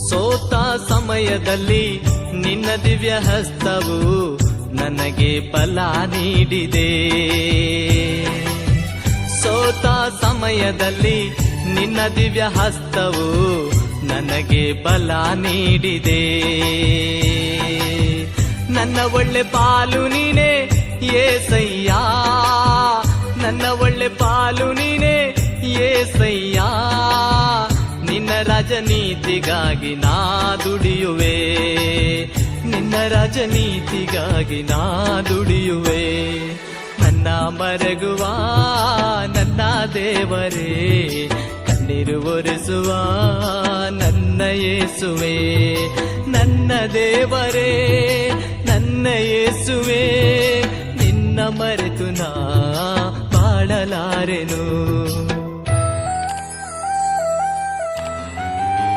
ಸೋತ ಸಮಯದಲ್ಲಿ ನಿನ್ನ ದಿವ್ಯ ಹಸ್ತವು ನನಗೆ ಫಲ ನೀಡಿದೆ. ಸೋತ ಸಮಯದಲ್ಲಿ ನಿನ್ನ ದಿವ್ಯ ಹಸ್ತವು ನನಗೆ ಬಲ ನೀಡಿದೆ. ನನ್ನ ಒಳ್ಳೆ ಪಾಲು ನೀನೇ ಏಸಯ್ಯ, ನನ್ನ ಒಳ್ಳೆ ಪಾಲು ನೀನೇ ಏಸಯ್ಯ. ನಿನ್ನ ರಾಜನೀತಿಗಾಗಿ ನಾ ದುಡಿಯುವೆ, ನಿನ್ನ ರಾಜನೀತಿಗಾಗಿ ನಾ ದುಡಿಯುವೆ. ನನ್ನ ಮರಗುವ ನನ್ನ ದೇವರೇ, ಕಣ್ಣೀರು ಒರೆಸುವ ನನ್ನ ಯೇಸುವೆ. ನನ್ನ ದೇವರೇ, ನನ್ನ ಯೇಸುವೆ, ನಿನ್ನ ಮರೆತು ನಾ ಬಾಳಲಾರೆನು.